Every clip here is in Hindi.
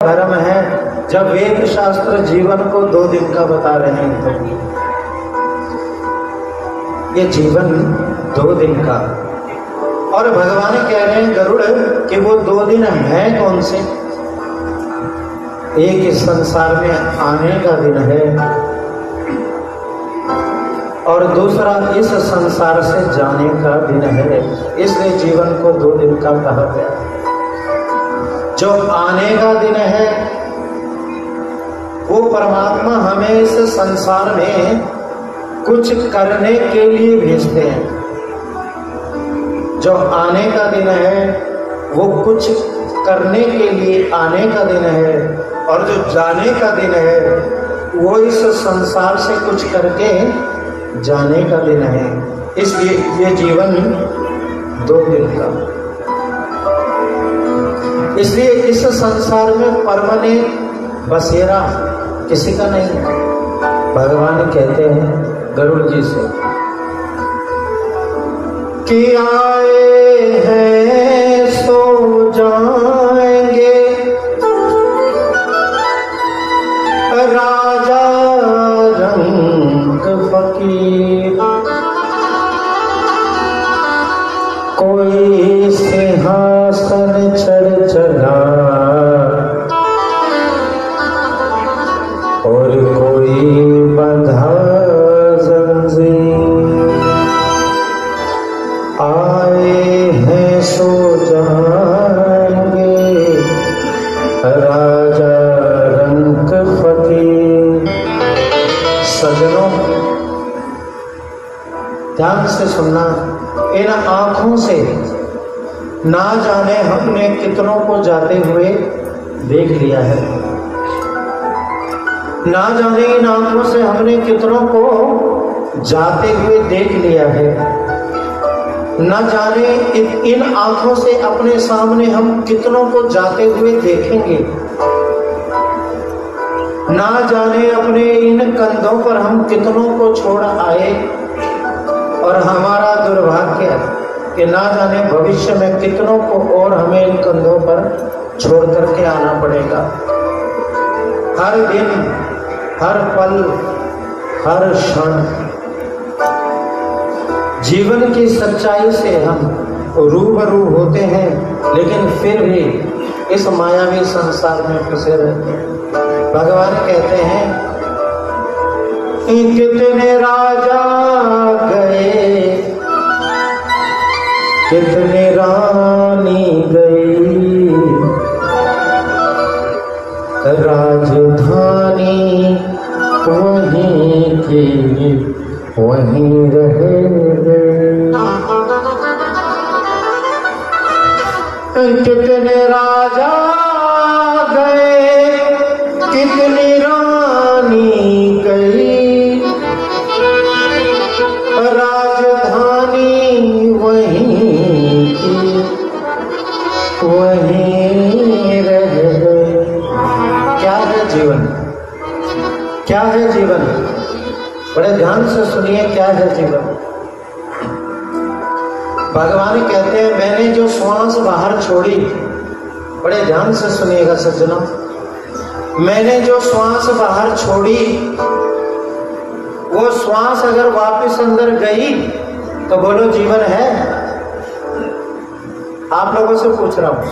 धर्म है जब वेद शास्त्र जीवन को 2 दिन का बता रहे हैं तो ये जीवन 2 दिन का, और भगवान कह रहे हैं गरुड़ कि वो 2 दिन है कौन से? एक इस संसार में आने का दिन है और दूसरा इस संसार से जाने का दिन है। इसलिए जीवन को 2 दिन का कहा गया। जो आने का दिन है वो परमात्मा हमें इस संसार में कुछ करने के लिए भेजते हैं। जो आने का दिन है वो कुछ करने के लिए आने का दिन है, और जो जाने का दिन है वो इस संसार से कुछ करके जाने का दिन है। इसलिए ये जीवन 2 दिन का। इसलिए इस संसार में परमानेंट बसेरा किसी का नहीं है। भगवान कहते हैं गरुड़ जी से कि आए हैं सो जाएंगे, राजा रंग फकीर, कोई सिंहासन चढ़ चला और कोई बंधा जंजीर। आए हैं सो जाएंगे, राजा रंग फकीर। सजनों ध्यान से सुनना, इन आंखों से ना जाने हमने कितनों को जाते हुए देख लिया है। ना जाने इन आंखों से हमने कितनों को जाते हुए देख लिया है। ना जाने इन आंखों से अपने सामने हम कितनों को जाते हुए देखेंगे। ना जाने अपने इन कंधों पर हम कितनों को छोड़ आए, और हमारा दुर्भाग्य कि ना जाने भविष्य में कितनों को और हमें इन कंधों पर छोड़ करके आना पड़ेगा। हर दिन, हर पल, हर क्षण जीवन की सच्चाई से हम रूबरू होते हैं, लेकिन फिर भी इस मायावी संसार में फंसे रहते हैं। भगवान कहते हैं कितने राजा गए, कितने रानी गई, राजधानी वहीं की वहीं रह गई। कितने राजा गए, कितनी रानी गई, राजधानी वहीं की वहीं रह गई। क्या है जीवन? क्या है जीवन? बड़े ध्यान से सुनिए, क्या है जीवन? भगवान कहते हैं मैंने जो श्वास बाहर छोड़ी, बड़े ध्यान से सुनिएगा सज्जनों, मैंने जो श्वास बाहर छोड़ी वो श्वास अगर वापस अंदर गई तो बोलो जीवन है? आप लोगों से पूछ रहा हूं,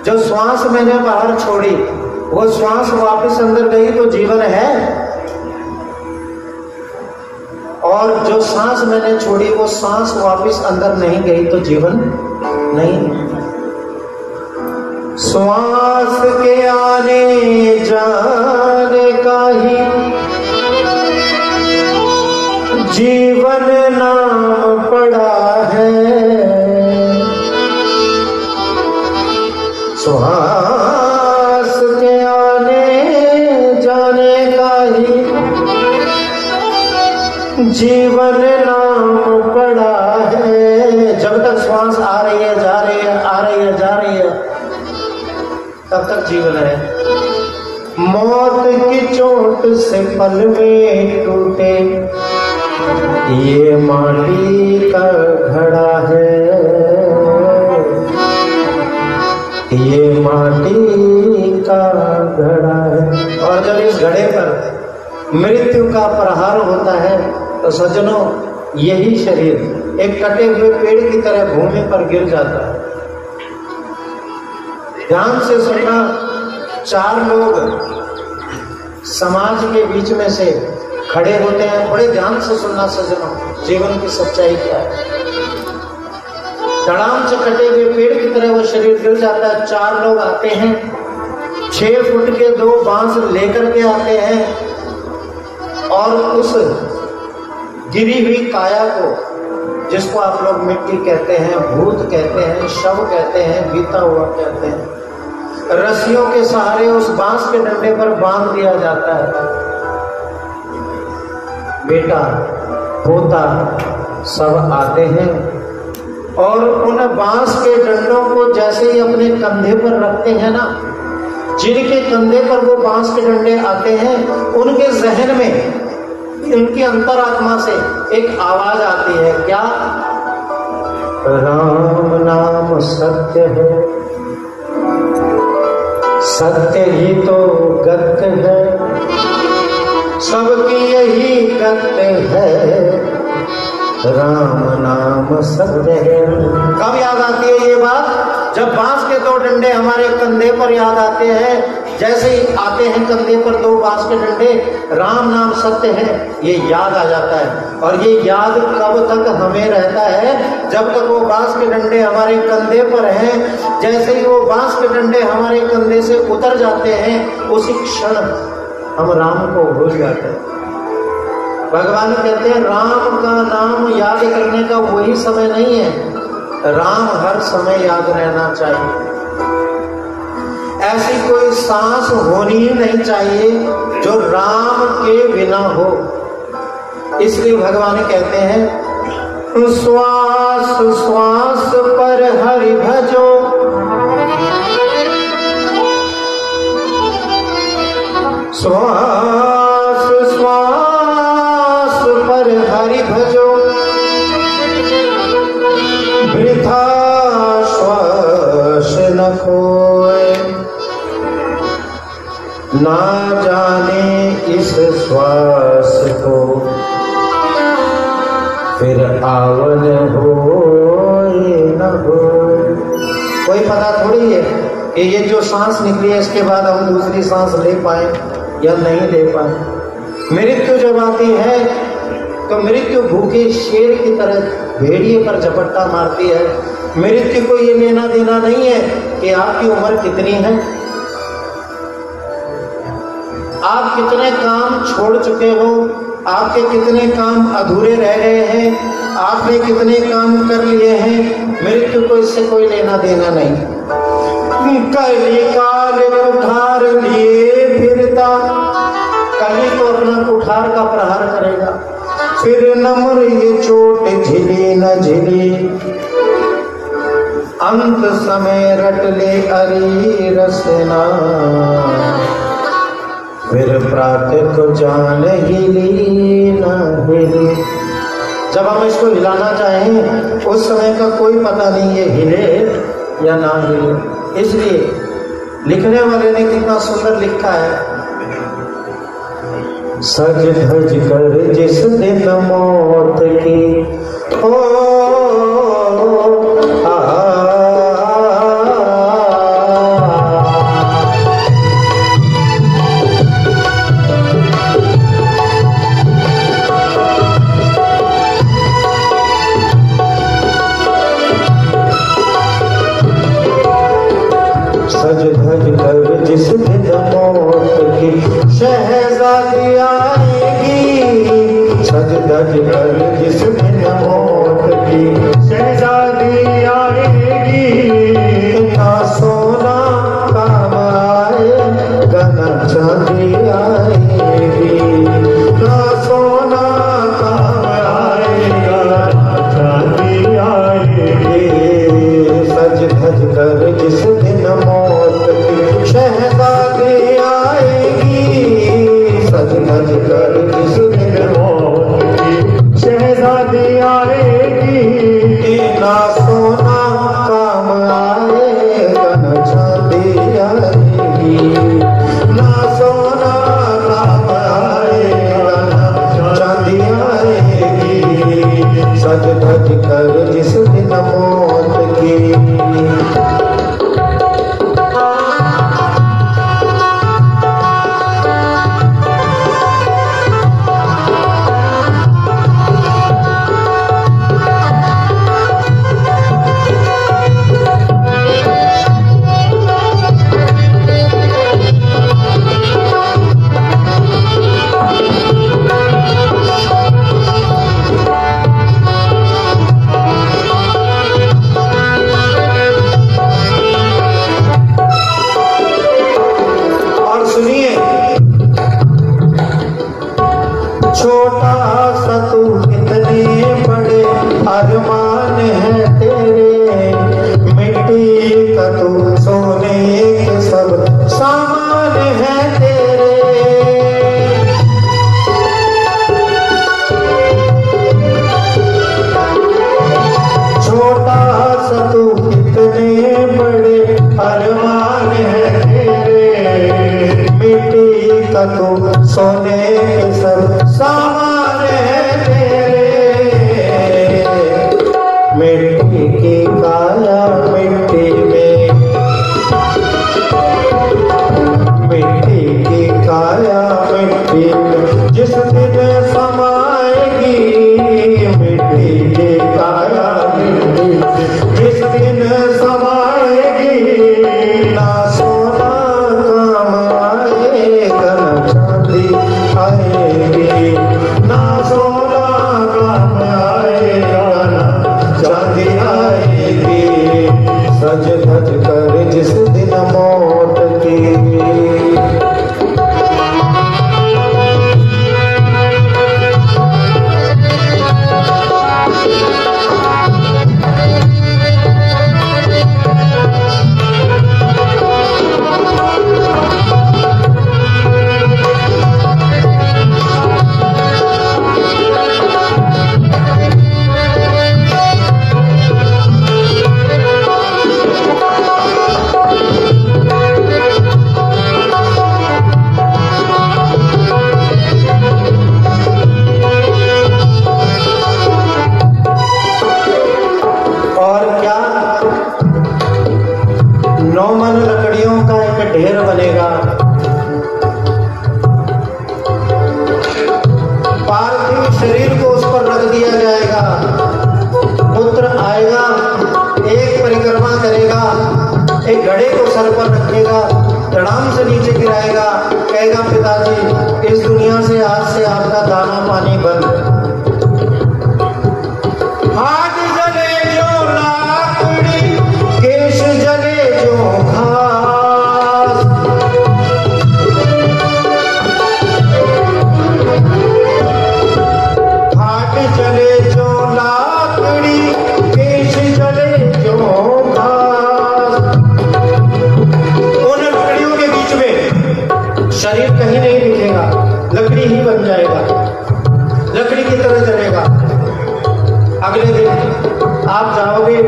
जो श्वास मैंने बाहर छोड़ी वो श्वास वापस अंदर गई तो जीवन है? और जो सांस मैंने छोड़ी वो सांस वापस अंदर नहीं गई तो जीवन नहीं। श्वास के आने जाने का ही जीवन नाम पड़ा है। श्वास के आने जाने का ही जीवन नाम पड़ा है। जब तक श्वास आ रही है, जा रही है, आ रही है, जा रही है, तब तक जीवन है। मौत की चोट से पल में टूटे ये माटी का घड़ा है, ये माटी का घड़े पर मृत्यु का प्रहार होता है तो सज्जनों यही शरीर एक कटे हुए पेड़ की तरह भूमि पर गिर जाता है। ध्यान से सुनना, 4 लोग समाज के बीच में से खड़े होते हैं। बड़े ध्यान से सुनना सज्जनों, जीवन की सच्चाई क्या है। धड़ाम से कटे हुए पेड़ की तरह वो शरीर गिर जाता है। 4 लोग आते हैं, 6 फुट के 2 बांस लेकर के आते हैं और उस गिरी हुई काया को, जिसको आप लोग मिट्टी कहते हैं, भूत कहते हैं, शव कहते हैं, बीता हुआ कहते हैं, रस्सियों के सहारे उस बांस के डंडे पर बांध दिया जाता है। बेटा पोता सब आते हैं और उन बांस के डंडों को जैसे ही अपने कंधे पर रखते हैं ना, जिनके कंधे पर वो बांस के डंडे आते हैं, उनके जहन में, उनकी अंतरात्मा से एक आवाज आती है, क्या? राम नाम सत्य है, सत्य ही तो गत है, सबकी यही गत है, राम नाम सत्य है। कब याद आती है ये बात? जब बांस के 2 डंडे हमारे कंधे पर याद आते हैं। जैसे ही आते हैं कंधे पर 2 बांस के डंडे, राम नाम सत्य है, ये याद आ जाता है। और ये याद कब तक हमें रहता है? जब तक वो बांस के डंडे हमारे कंधे पर हैं। जैसे ही वो बांस के डंडे हमारे कंधे से उतर जाते हैं, उसी क्षण हम राम को भूल जाते हैं। भगवान कहते हैं राम का नाम याद करने का वही समय नहीं है, राम हर समय याद रहना चाहिए। ऐसी कोई सांस होनी ही नहीं चाहिए जो राम के बिना हो। इसलिए भगवान कहते हैं श्वास श्वास पर हरि भजो, श्वास श्वास पर हरि भजो, वृथा श्वास न खोए, ना जाने इस श्वास को फिर आवन हो न हो। कोई पता थोड़ी है कि ये जो सांस निकली है इसके बाद हम दूसरी सांस ले पाए या नहीं ले पाए। मृत्यु जब आती है तो मृत्यु भूखे शेर की तरह भेड़िए पर झपट्टा मारती है। मृत्यु को ये लेना देना नहीं है कि आपकी उम्र कितनी है, आप कितने काम छोड़ चुके हो, आपके कितने काम अधूरे रह गए हैं, आपने कितने काम कर लिए हैं। मृत्यु को इससे कोई लेना देना नहीं। कली काल कुठार लिए फिरता, कली तो अपना कुठार का प्रहार करेगा, फिर नम्र ये चोट झिली न झिली, अंत समय रट ले अरी रसना, फिर प्रातः को जान हिली न हिली। जब हम इसको हिलाना चाहें उस समय का कोई पता नहीं ये हिले या ना हिले। इसलिए लिखने वाले ने कितना सुंदर लिखा है, सज धज कर जिस दिन मौत की सज धज कर जिस दिन मौत की शहजादी आएगी, सज धज कर जिस दिन मौत की शहजादी आएगी, ना सोना काम आएगा ना चांदी आएगी, ना सोना काम आएगा ना चांदी आएगी। सज धज कर जिस दिन मौत की शहजादी आएगी, सज धज कर जिस दिन मौत की है तेरे, मिट्टी का तू सोने के सब सामान है तेरे। छोटा सा तू कितने बड़े अरमान है तेरे, मिट्टी का तू सोने के सब सामान है तेरे। मिट्टी की काया मिट्टी में, मिट्टी की काया मिट्टी में जिस दिन समाएगी, मिट्टी की काया मिट्टी में जिस दिन समाएगी, ना सोना काम आएगा ना चांदी आएगी, ना सोना काम आएगा ना चांदी आएगी, सज धज कर जिस दिन मौत की। ढेर बनेगा, पार्थिव शरीर को उस पर रख दिया जाएगा। पुत्र आएगा, एक परिक्रमा करेगा, एक घड़े को सर पर रखेगा, धड़ाम से नीचे गिराएगा, कहेगा पिताजी इस दुनिया से आज से आपका दाना पानी बंद। आग जले जो लाकड़ी, केश जले जो घास, घाट जले जो लाकड़ी, केश जले जो घास। उन लकड़ियों के बीच में शरीर कहीं नहीं दिखेगा, लकड़ी ही बन जाएगा, लकड़ी की तरह जलेगा। अगले दिन आप जाओगे,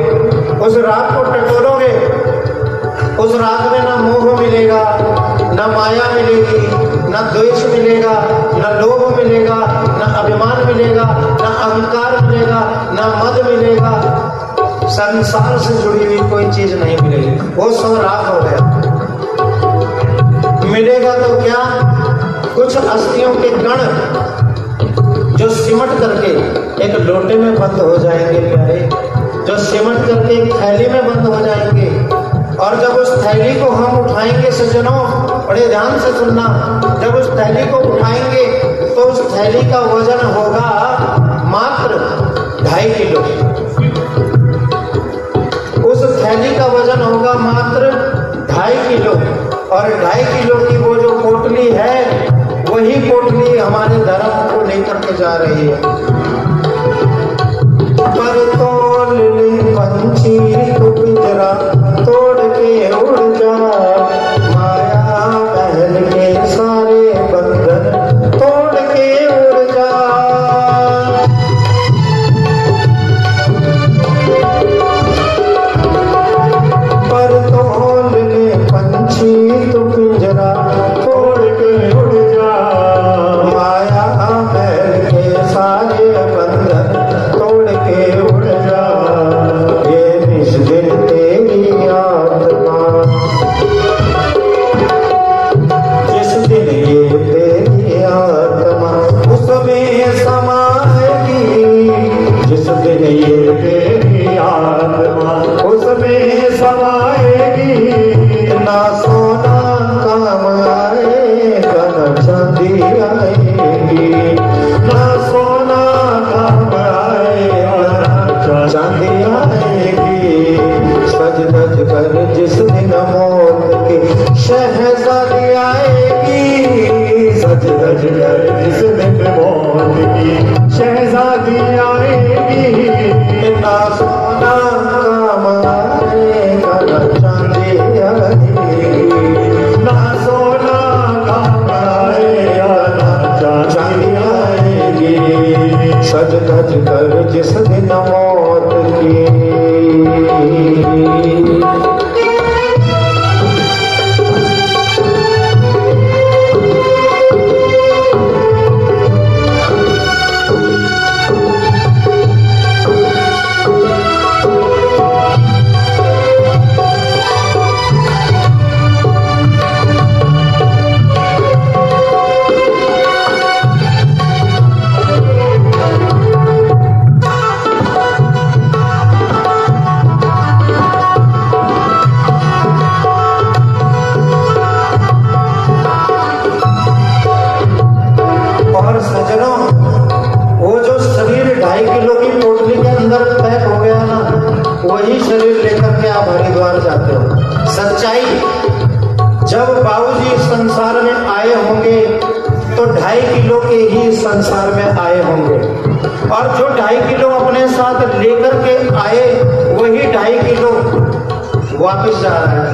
उस रात को टटोलोगे, उस रात में ना मोह मिलेगा, ना माया मिलेगी, ना द्वेष मिलेगा, ना लोभ मिलेगा, ना अभिमान मिलेगा, ना अहंकार मिलेगा, ना मद मिलेगा। संसार से जुड़ी हुई कोई चीज नहीं मिलेगी, वो सब राख हो गया। मिलेगा तो क्या, कुछ अस्थियों के कण जो सिमट करके एक लोटे में बंद हो जाएंगे प्यारे, जो सिमट करके एक थैली में बंद हो जाएंगे। और जब उस थैली को हम उठाएंगे सज्जनों, बड़े ध्यान से सुनना, जब उस थैली को उठाएंगे तो उस थैली का वजन होगा मात्र 2.5 किलो। उस थैली का वजन होगा मात्र 2.5 किलो। और 2.5 किलो की वो जो पोटली है, वही पोटली हमारे धर्म को लेकर के जा रही है। पर तोल ले पंछी तो पिंजरा तोड़ के उड़ जा, माया महल के सारे बंधन तोड़ के उड़ जा। पर तोल ले पंछी तो पिंजरा तोड़ के उड़ जा, माया महल के सारे बंधन तोड़ के उड़ जा। ये निज दिन तेरी आत्मा, जिस दिन ये तेरी आत्मा उसमें समाएगी, जिस दिन ये तेरी आत्मा उसमें समाएगी, ना सोना काम आएगा ना चांदी आएगी, ना सोना काम आएगा ना चांदी आएगी। सज धज कर जिस दिन मौत की शहजादी आएगी, सज धज कर जिस दिन मौत की शहजादी आएगी, ना होंगे तो 2.5 किलो के ही संसार में आए होंगे, और जो 2.5 किलो अपने साथ लेकर के आए वही 2.5 किलो वापस जा रहा है।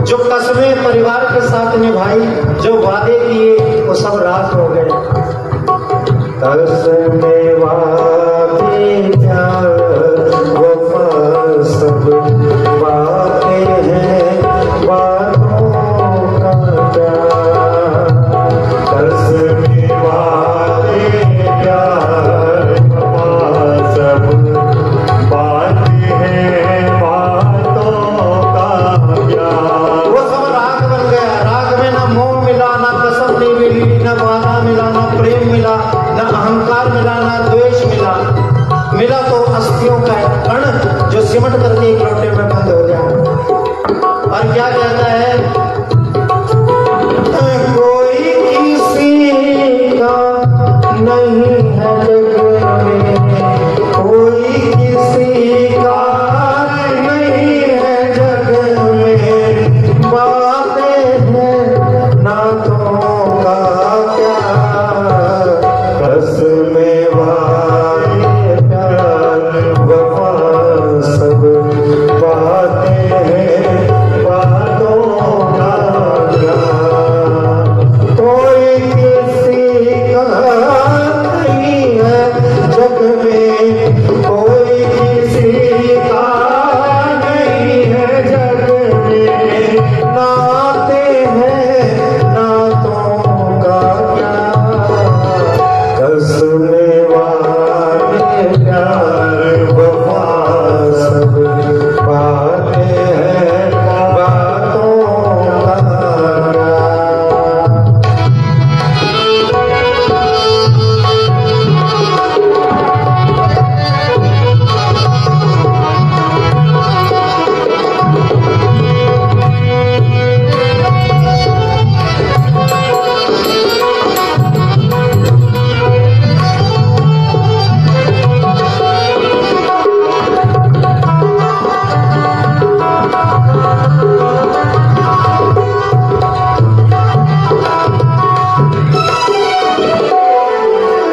जो कसमें परिवार के साथ निभाई, जो वादे किए, वो सब रात हो गए। कसमें वादे प्यार वफा सब बातें हैं, बातों का प्यार। कसमें वादे प्यार वफा सब बातें हैं, बातों का प्यार। वो सब राग बन गया। राग में ना मोह मिला, ना कसम नहीं मिली, ना वादा मिला, ना प्रेम मिला, ना अहंकार मिला, ना द्वेष मिला। मिला तो अस्थियों का कण जो सिमट करके एक लोटे में बंद हो गया। और क्या कहता है, कोई किसी का नहीं है जग में, कोई किसी का नहीं है जग में, बातें हैं नातों का प्यार। कसमें वादे प्यार वफा सब बातें हैं, बातों का प्यार। कोई किसी का नहीं है जग में, कोई किसी का नहीं है जग में, नाते हैं नातों का प्यार। कसमें वादे प्यार वफा सब बातें हैं, बातों का प्यार।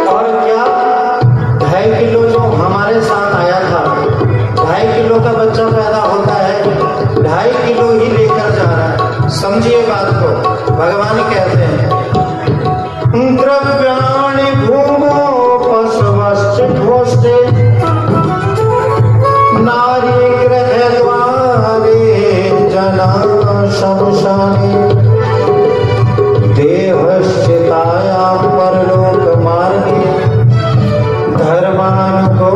और क्या 2.5 किलो जो हमारे साथ आया था, 2.5 किलो का बच्चा पैदा होता है, 2.5 किलो ही लेकर जा रहा है। समझिए बात को। भगवान कहते हैं, द्रव्याणि भूमो पशवश्च घोष्टे, नारी गृह द्वारे जना शमशाने, देहश्चितायां परलोक मार्गे, धर्मानुगो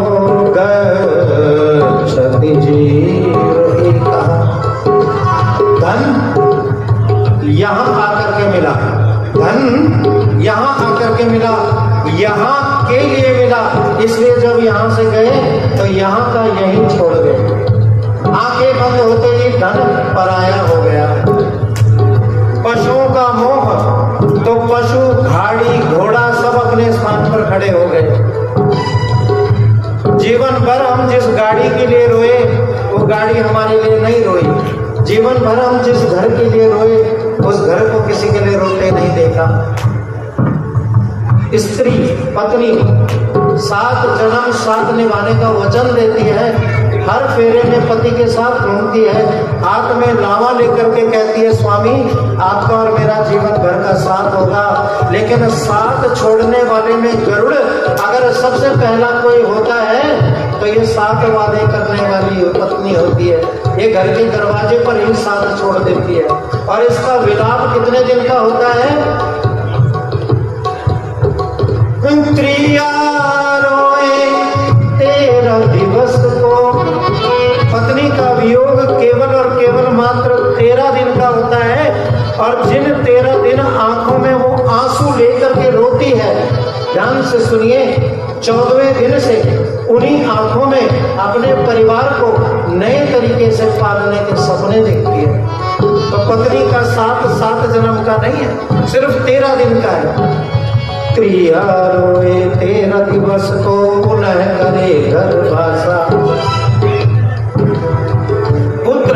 गच्छति जीव एकः। धन यहाँ आकर के मिला, धन यहाँ आकर के मिला, यहाँ के लिए मिला, इसलिए जब यहाँ से गए तो यहाँ का यहीं छोड़ गए। आंखें बंद होते ही धन पराया हो गया। पशुओं का मोह, तो पशु घाड़ी घोड़ा सब अपने स्थान पर खड़े हो गए। जीवन भर हम जिस गाड़ी के लिए रोए वो गाड़ी हमारे लिए नहीं रोई। जीवन भर हम जिस घर के लिए रोए उस घर को किसी के लिए रोते नहीं देखा। स्त्री पत्नी 7 जन्म साथ निभाने का वचन देती है। हर फेरे में पति के साथ घूमती है, हाथ में लावा लेकर के कहती है, स्वामी आपका और मेरा जीवन भर का साथ होगा। लेकिन साथ छोड़ने वाले में गरुड़ अगर सबसे पहला कोई होता है तो ये 7 वादे करने वाली पत्नी होती है। ये घर के दरवाजे पर ही साथ छोड़ देती है। और इसका विलाप कितने दिन का होता है? त्रिया रोए 13 दिवस को। पत्नी का वियोग केवल और केवल मात्र 13 दिन का होता है। और जिन 13 दिन आंखों में वो आंसू लेकर के रोती है, ध्यान से सुनिए, 14वें दिन से उन्हीं आंखों में अपने परिवार को नए तरीके से पालने के सपने देखती है। तो पत्नी का साथ 7 जन्म का नहीं है, सिर्फ 13 दिन का है। त्रिया रोए 13 दिवस को पुनः करे गर्भासा। पुत्र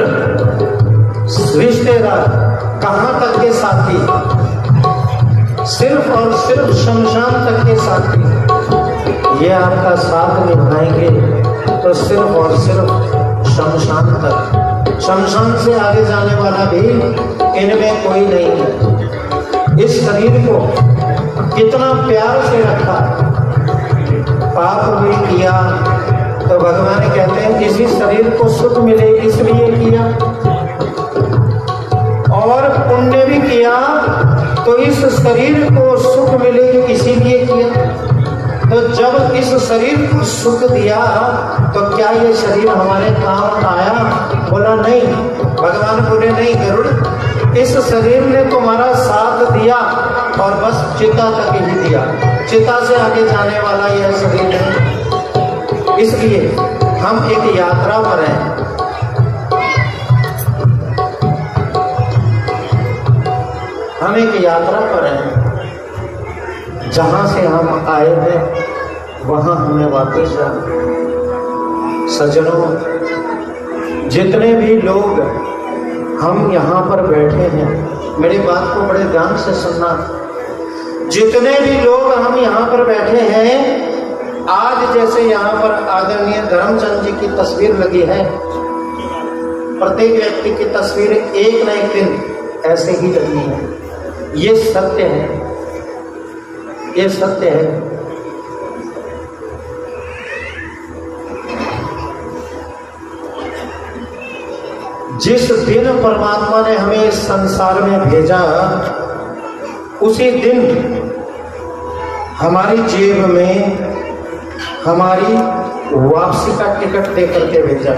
रिश्तेदार कहाँ तक के साथी, साथी ये आपका साथ निभाएंगे तो सिर्फ और सिर्फ शमशान तक, शमशान से आगे जाने वाला भी इनमें कोई नहीं है। इस शरीर को कितना प्यार से रखा, पाप भी किया तो भगवान कहते हैं इसी शरीर को सुख मिले इसलिए किया, और पुण्य भी किया तो इस शरीर को सुख मिले इसीलिए किया। तो जब इस शरीर को सुख दिया तो क्या ये शरीर हमारे काम आया? बोला नहीं। भगवान बोले नहीं गरुड़, इस शरीर ने तुम्हारा साथ दिया और बस चिता तक ही दिया, चिता से आगे जाने वाला यह शरीर है। इसलिए हम एक यात्रा पर हैं। हम एक यात्रा पर हैं, जहां से हम आए हैं वहां हमें वापस जाना। सज्जनों, जितने भी लोग हम यहाँ पर बैठे हैं, मेरी बात को बड़े ध्यान से सुनना। जितने भी लोग हम यहाँ पर बैठे हैं, आज जैसे यहाँ पर आदरणीय धर्मचंद जी की तस्वीर लगी है, प्रत्येक व्यक्ति की तस्वीर एक न एक दिन ऐसे ही लगी है। ये सत्य है, ये सत्य है। जिस दिन परमात्मा ने हमें इस संसार में भेजा, उसी दिन हमारी जेब में हमारी वापसी का टिकट देकर के भेजा।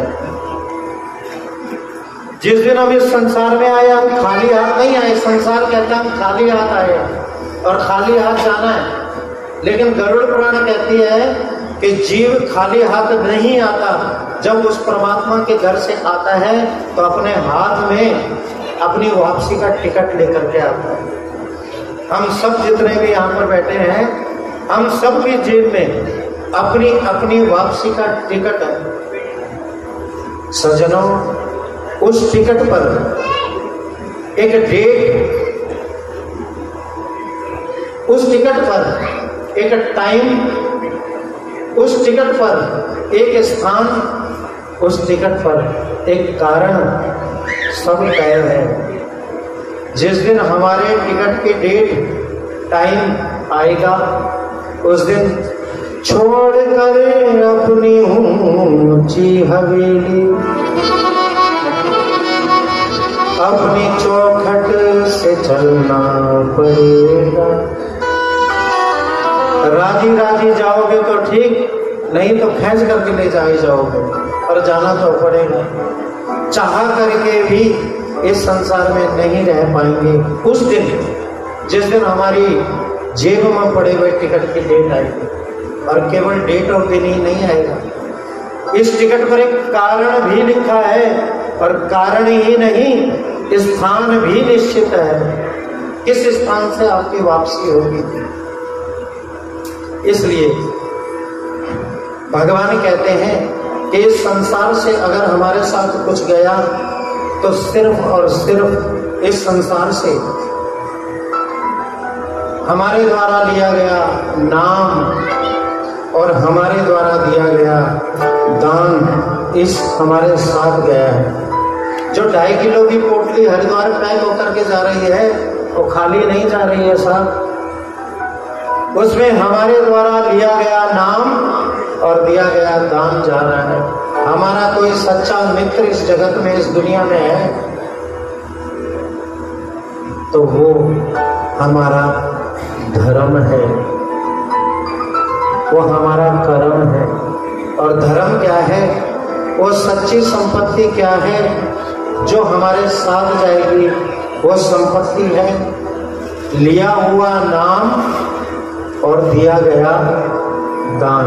जिस दिन हम इस संसार में आए, हम खाली हाथ नहीं आए। संसार कहता है हम खाली हाथ आए और खाली हाथ जाना है, लेकिन गरुड़ पुराण कहती है कि जीव खाली हाथ नहीं आता। जब उस परमात्मा के घर से आता है तो अपने हाथ में अपनी वापसी का टिकट लेकर के आता है। हम सब जितने भी यहाँ पर बैठे हैं, हम सब की जेब में अपनी अपनी वापसी का टिकट है। सज्जनों, उस टिकट पर एक डेट, उस टिकट पर एक टाइम, उस टिकट पर एक स्थान, उस टिकट पर एक कारण सब तय है। जिस दिन हमारे टिकट की डेट टाइम आएगा, उस दिन छोड़कर अपनी ऊंची हवेली, अपनी चौखट से चलना पड़ेगा। राजी राजी जाओगे तो ठीक, नहीं तो खींच करके ले जाओगे, और जाना तो पड़ेगा। चाह करके भी इस संसार में नहीं रह पाएंगे। उस दिन, जिस दिन हमारी जेब में पड़े हुए टिकट की डेट आएगी, और केवल डेट और दिन ही नहीं आएगा, इस टिकट पर एक कारण भी लिखा है, और कारण ही नहीं, स्थान भी निश्चित है, किस स्थान से आपकी वापसी होगी। इसलिए भगवान कहते हैं कि इस संसार से अगर हमारे साथ कुछ गया तो सिर्फ और सिर्फ इस संसार से हमारे द्वारा लिया गया नाम और हमारे द्वारा दिया गया दान इस हमारे साथ गया है। जो 2.5 किलो की पोटली हरिद्वार पैक होकर के जा रही है, वो खाली नहीं जा रही है साहब। उसमें हमारे द्वारा लिया गया नाम और दिया गया दान जा रहा है। हमारा कोई सच्चा मित्र इस जगत में, इस दुनिया में है तो वो हमारा धर्म है, वो हमारा कर्म है। और धर्म क्या है? वो सच्ची संपत्ति क्या है जो हमारे साथ जाएगी? वो संपत्ति है लिया हुआ नाम और दिया गया दान।